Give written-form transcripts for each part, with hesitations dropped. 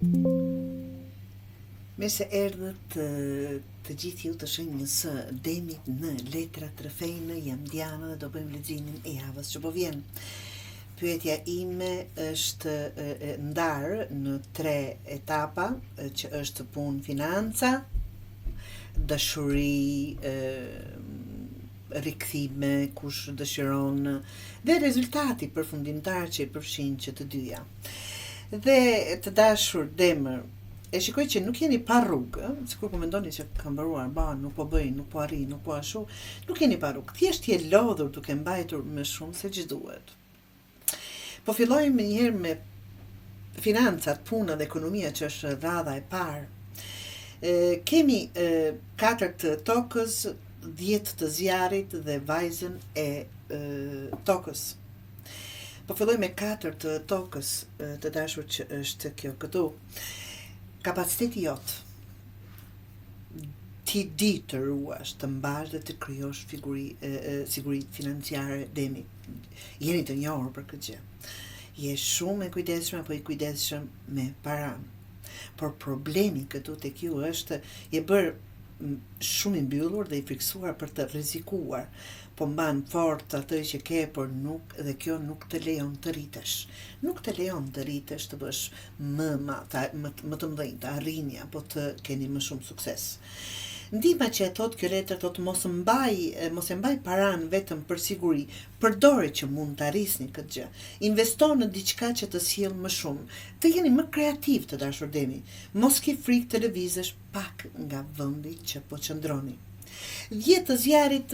Mirë se erdhët të gjithë ju të shenjës së Demit në Letra Trofejnë. Jam Diana dhe do bëjmë leximin e javës që po vjen. Pyetja ime është ndarë në 3 etapa, që është punë, financa, dashuri, rikthime, kush dëshiron, dhe rezultati përfundimtar që i përfshin që të dyja. Dhe të dashur demër, e shikoj që nuk jeni pa rrugë, sikur po mendoni që kam mbaruar, nuk po bëj, nuk po arri, nuk po ashu, nuk jeni pa rrugë. Thjesht je lodhur duke mbajtur më shumë se ç'duhet. Po fillojmë njëherë me financat, puna dhe ekonomia, që është radha e parë. Kemi 4 të tokës, 10 të zjarit dhe vajzën e tokës. Po filloj me 4 të tokës, të dashur, që është kjo këtu. Kapaciteti jot, ti di të ruash, të mbash dhe të krijosh siguri financiare demi. Jeni të njohur për këtë gjë. Je shumë e kujdesshëm apo i kujdesshëm me paran. Por problemi këtu tek ju është je bërë shumë i mbyllur dhe i friksuar për të rrezikuar. Po mban fort atë që ke, por dhe kjo nuk të lejon të rritesh. Nuk të lejon të rritesh, të bësh më të mëdhenj, të arrini apo të keni më shumë sukses. Ndihma që e thot kjo letër thot mos e mbaj paran vetëm për siguri, përdore që mund të arrisni këtë gjë. Investo në diçka që të sjell më shumë. Të jeni më kreativ, të dashur demi. Mos ki frikë të lëvizësh pak nga vendi që po qëndroni. 10 të zjarit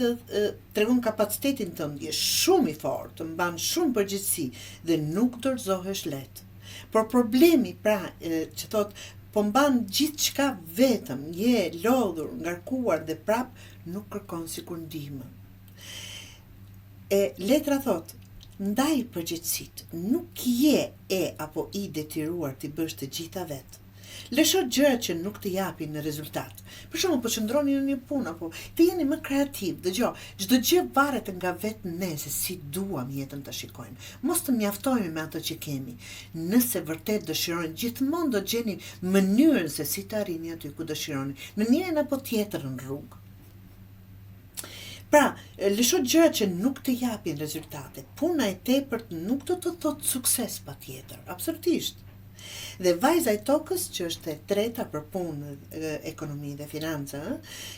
tregon kapacitetin tënd, je shumë i fortë, mban shumë përgjegjësi dhe nuk dorëzohesh lehtë. Por problemi që thot po mban gjithçka vetëm, je lodhur, ngarkuar dhe prap nuk kërkon sikur ndihmë. Letra thot, ndaj përgjegjësitë, nuk je apo i detyruar të bësh të gjitha vetë. Lësho gjërat që nuk të japin në rezultat. Për shembull, po qëndroni në një punë apo të jeni më kreativ. Dëgjoj, çdo gjë varet nga vetë ne se si duam jetën ta shikojmë. Mos të mjaftojmë me atë që kemi. Nëse vërtet dëshironi, gjithmonë do gjeni mënyrën se si të arrini aty ku dëshironi, në njërin apo tjetrën rrugë. Pra, lësho gjërat që nuk të japin rezultate. Puna e tepërt nuk do të thotë sukses patjetër, absolutisht. Dhe vajza e tokës, që është e treta për punë, ekonomi dhe financa,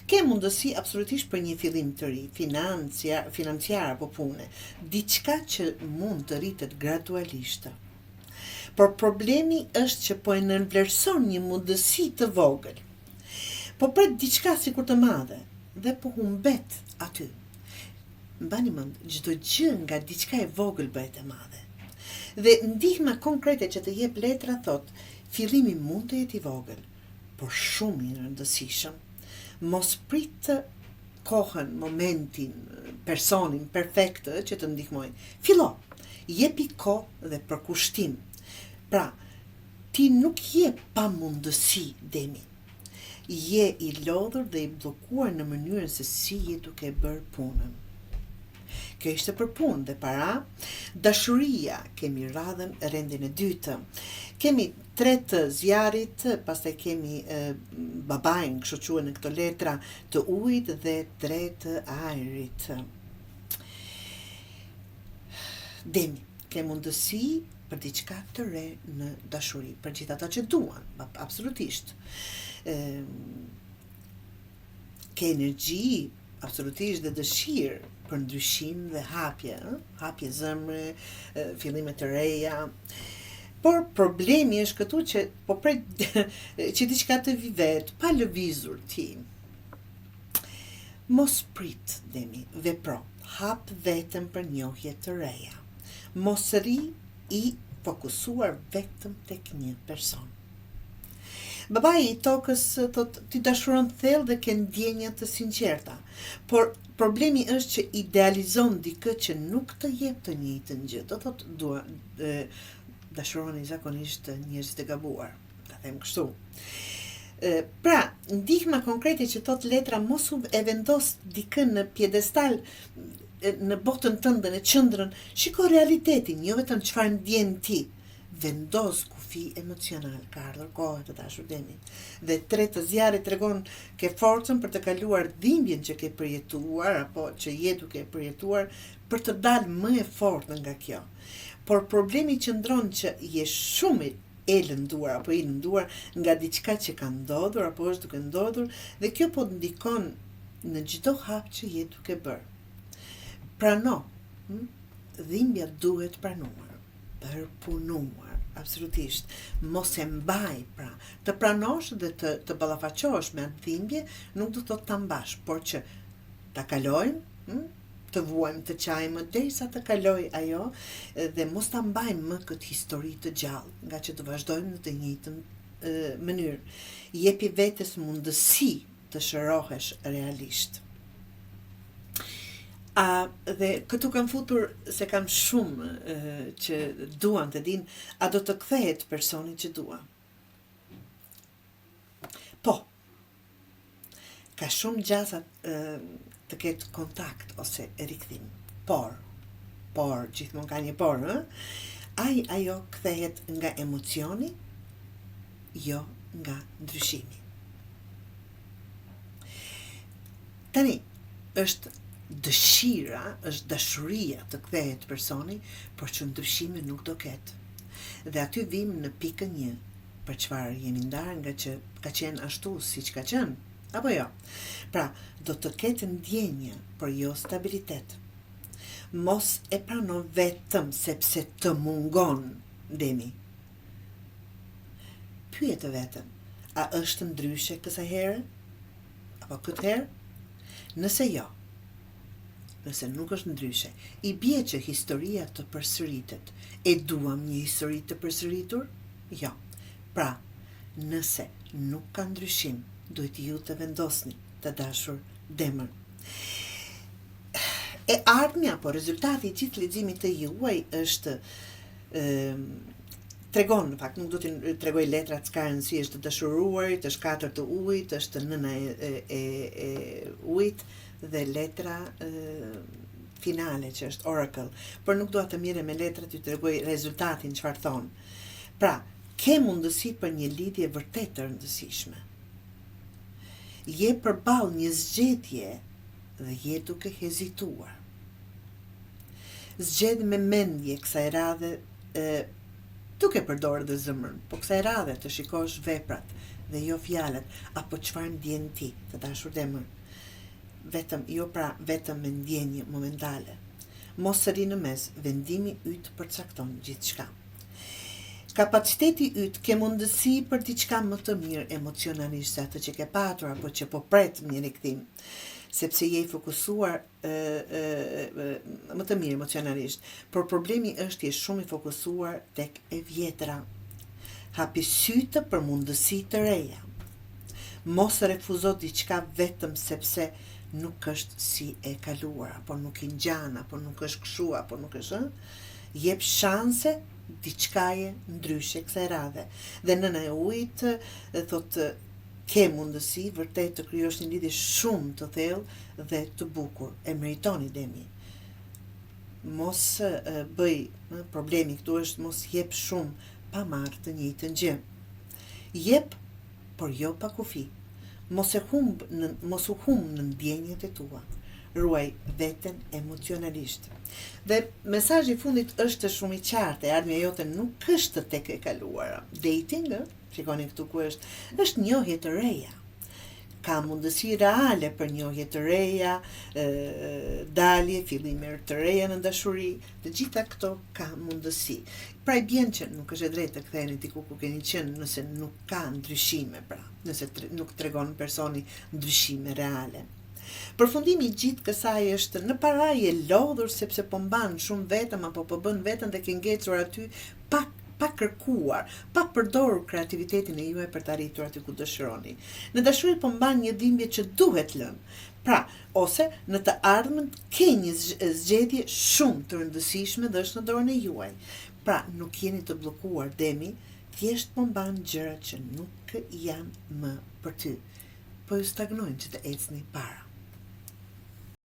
ke mundësi absolutisht për një fillim të ri, financiar apo pune, diçka që mund të rritet gradualisht. Por problemi është që po e nënvlerëson një mundësi të vogël. Po pret diçka sikur të madhe dhe po humbet aty. Mbani mend, çdo gjë nga diçka e vogël bëhet e madhe. Dhe ndihma konkrete që të jep letra thot, fillimi mund të jetë i vogël, por shumë i rëndësishëm. Mos prit kohën, momentin, personin perfekt që të ndihmojnë. Fillo, jepi kohë dhe përkushtim. Pra, ti nuk je pa mundësi demi. Je i lodhur dhe i bllokuar në mënyrën se si je duke bërë punën. Kjo ishte për punë dhe para. Dashuria, kemi radhën rendin e dytë. Kemi 3 të zjarit, pastaj kemi babain, kështu quhen në këto letra, të ujit dhe 3 të ajrit. Demi, ke mundësi për diçka të re në dashuri, për gjithë ata që duan, absolutisht. Ke energji, absolutisht, dhe dëshirë për ndryshim dhe hapje zemre, fillime të reja. Por problemi është këtu që po pret që diçka të vi vet, pa lëvizur ti. Mos prit, demi, vepro, hap vetëm për njohje të reja. Mos rri i fokusuar vetëm tek një person. Babai i tokës thot, ti dashuron thellë dhe ke ndjenja të sinqerta, por problemi është që idealizon dikë që nuk të jep të njëjtën gjë. Do thot, dashuroni zakonisht njerëz të gabuar, ta them kështu. Pra, ndihma konkrete që thot letra, mos u e vendos dikën në piedestal në botën tënde, në qendrën, shiko realitetin, jo vetëm çfarë ndjen ti. Vendos kufi emocional, ka ardhur koha të dashur Demi. Dhe tretë zjarri tregon ke forcën për të kaluar dhimbjen që ke përjetuar apo që je duke përjetuar për të dalë më e fortë nga kjo. Por problemi qëndron që je shumë e lënduar apo i lënduar nga diçka që ka ndodhur apo është duke ndodhur dhe kjo po të ndikon në çdo hap që je duke bërë. Prano, dhimbja duhet pranuar, përpunuar, absolutisht. Mos e mbaj, pra, të pranosh dhe të ballafaqohesh me atë dhimbje, nuk do të thotë ta mbash, por që ta kalojmë, të vuajmë të qajmë derisa të kaloj ajo dhe mos ta mbajmë më këtë histori të gjallë, nga që të vazhdojmë në të njëjtën mënyrë. Jepi vetes mundësi të shërohesh realisht. Dhe këtu kam futur se kam shumë që duan të din, a do të kthehet personi që dua? Po, ka shumë gjasa të ketë kontakt ose rikthim. Por, gjithmonë ka një por, ajo kthehet nga emocioni, jo nga ndryshimi. Tani, është dëshira, është dashuria të kthehet personi, por që ndryshimi nuk do ketë. Dhe aty vim në pikën 1, për çfarë jemi ndarë nga që ka qenë ashtu siç ka qenë, apo jo. Pra, do të ketë ndjenja, por jo stabilitet. Mos e pranon vetëm sepse të mungon, Demi. Pyet të vetëm, a është ndryshe kësaj here? Apo këtë herë? Nëse jo, nëse nuk është ndryshe, i bie që historia të përsëritet. E duam një histori të përsëritur? Jo. Pra, nëse nuk ka ndryshim, duhet ju të vendosni të dashur demër. E ardhmja, po rezultati i gjithë leximit të juaj është tregon, në fakt, nuk do të tregoj letrat s'ka rëndësi, është të dashuruarit, është 4 të ujit, është nëna e ujit dhe letra finale që është Oracle. Por nuk dua të mirë me letrat ju tregoj rezultatin çfarë thon. Pra, ke mundësi për një lidhje vërtet të rëndësishme. Je përballë një zgjedhje dhe je duke hezituar. Zgjedh me mendje kësaj radhe duke përdorur dhe zemrën, po kësaj radhe të shikosh veprat dhe jo fjalët, apo çfarë ndjen ti, të dashur demër. Vetëm me ndjenje momentale. Mos rri në mes, vendimi yt përcakton gjithçka. Kapaciteti yt ke mundësi për diçka më të mirë emocionalisht se atë që ke patur apo që po pret një rikthim, sepse je i fokusuar më të mirë emocionalisht, por problemi është je shumë i fokusuar tek e vjetra. Hapi sytë për mundësi të reja. Mos refuzo diçka vetëm sepse nuk është si e kaluar, apo nuk i ngjan, apo nuk është kështu, apo nuk është, jep shanse diçkaje ndryshe kësaj radhe. Dhe nëna e ujit thotë ke mundësi vërtet të krijosh një lidhje shumë të thellë dhe të bukur. E meritoni, Demi. Mos bëj, problemi këtu është mos jep shumë pa marrë të njëjtën gjë. Jep, por jo pa kufi. Mos u humb në ndjenjat e tua. Ruaj veten emocionalisht. Dhe mesazhi i fundit është shumë i qartë, ardhmja jote nuk është tek e kaluara. Dating, shikoni këtu ku është njohje të reja. Ka mundësi reale për njohje të reja, dalje, fillime të reja në dashuri, të gjitha këto ka mundësi. Pra i bjen që nuk është e drejtë të ktheheni diku ku keni qenë nëse nuk ka ndryshime, pra, nëse nuk tregon personi ndryshime reale. Përfundimi i gjithë kësaj është në parajë lodhur sepse po mban shumë vetëm apo po bën vetëm dhe ke ngecur aty pa kërkuar, pa përdorur kreativitetin e juaj për të arritur aty ku dëshironi. Në dashuri po mban një dhimbje që duhet lënë. Pra, ose në të ardhmen ke një zgjedhje shumë të rëndësishme dhe është në dorën e juaj. Pra, nuk jeni të bllokuar, Demi, thjesht po mban gjëra që nuk janë më për ty. Po ju stagnojnë që të ecni para.